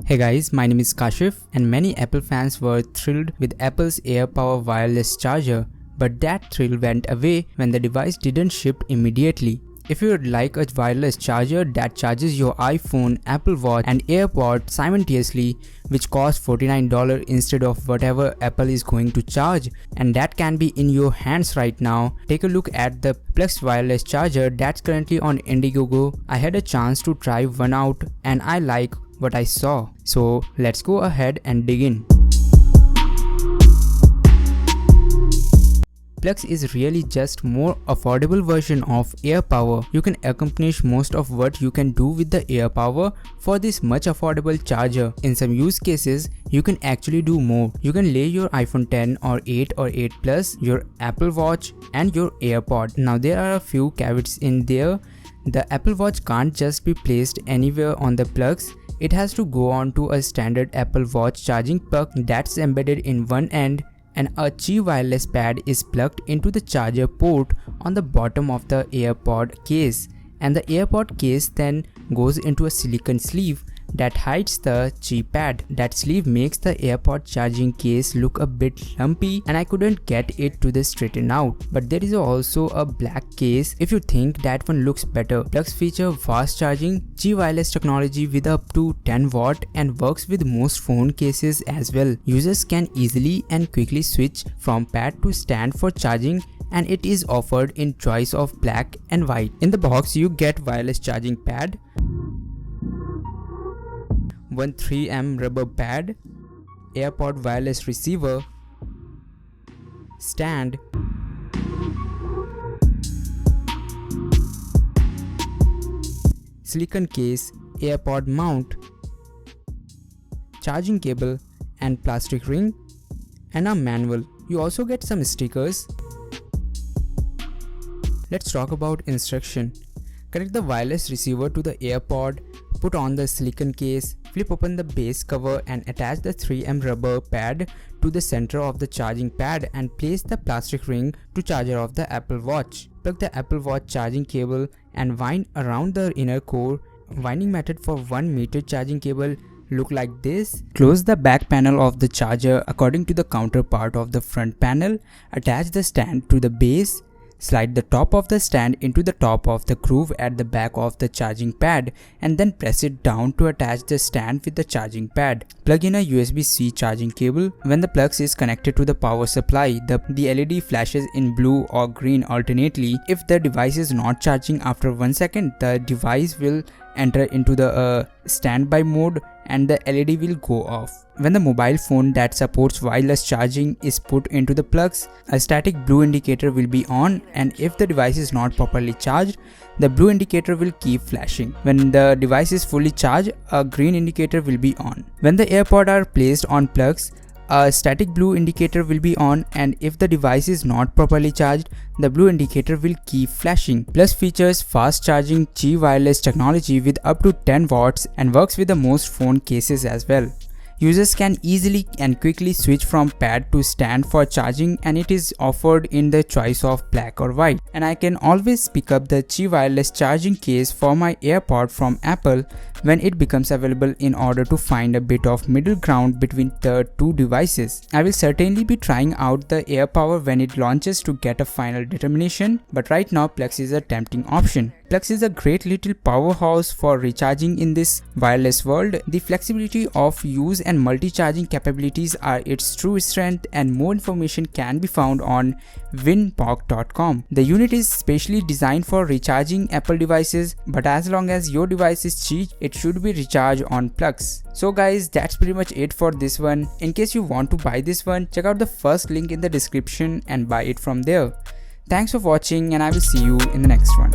Hey guys, my name is Kashif and many Apple fans were thrilled with Apple's AirPower wireless charger, but that thrill went away when the device didn't ship immediately. If you would like a wireless charger that charges your iPhone, Apple Watch and AirPod simultaneously, which costs $49 instead of whatever Apple is going to charge, and that can be in your hands right now, take a look at the Plux Wireless Charger that's currently on Indiegogo. I had a chance to try one out and I like what I saw. So let's go ahead and dig in. Plex is really just more affordable version of AirPower. You can accomplish most of what you can do with the AirPower for this much affordable charger. In some use cases, you can actually do more. You can lay your iPhone 10 or 8 or 8 Plus, your Apple Watch and your AirPod. Now there are a few caveats in there. The Apple Watch can't just be placed anywhere on the Plex. It has to go on to a standard Apple Watch charging plug that's embedded in one end, and a Qi wireless pad is plugged into the charger port on the bottom of the AirPod case, and the AirPod case then goes into a silicone sleeve that hides the Qi pad. That sleeve makes the AirPod charging case look a bit lumpy and I couldn't get it to the straighten out. But there is also a black case if you think that one looks better. Plex feature fast charging Qi wireless technology with up to 10 watt and works with most phone cases as well. Users can easily and quickly switch from pad to stand for charging, and it is offered in choice of black and white. In the box you get wireless charging pad, one 3mm rubber pad, AirPod wireless receiver, stand, silicone case, AirPod mount, charging cable and plastic ring, and a manual. You also get some stickers. Let's talk about instruction. Connect the wireless receiver to the AirPod, put on the silicone case, flip open the base cover and attach the 3mm rubber pad to the center of the charging pad and place the plastic ring to charger of the Apple Watch. Plug the Apple Watch charging cable and wind around the inner core. Winding method for 1 meter charging cable look like this. Close the back panel of the charger according to the counterpart of the front panel. Attach the stand to the base. Slide the top of the stand into the top of the groove at the back of the charging pad and then press it down to attach the stand with the charging pad. Plug in a USB-C charging cable. When the plug is connected to the power supply, the LED flashes in blue or green alternately. If the device is not charging after 1 second, the device will enter into the standby mode and the LED will go off. When the mobile phone that supports wireless charging is put into the plugs, a static blue indicator will be on, and if the device is not properly charged, the blue indicator will keep flashing. When the device is fully charged, a green indicator will be on. When the AirPods are placed on plugs, a static blue indicator will be on, and if the device is not properly charged, the blue indicator will keep flashing. Plus features fast charging Qi wireless technology with up to 10 watts and works with the most phone cases as well. Users can easily and quickly switch from pad to stand for charging, and it is offered in the choice of black or white. And I can always pick up the Qi wireless charging case for my AirPod from Apple when it becomes available in order to find a bit of middle ground between the two devices. I will certainly be trying out the AirPower when it launches to get a final determination, but right now Plex is a tempting option. Plex is a great little powerhouse for recharging in this wireless world. The flexibility of use and multi-charging capabilities are its true strength, and more information can be found on Vinpok.com. The unit is specially designed for recharging Apple devices, but as long as your device is cheap, it should be recharged on Plex. So guys, that's pretty much it for this one. In case you want to buy this one, check out the first link in the description and buy it from there. Thanks for watching, and I will see you in the next one.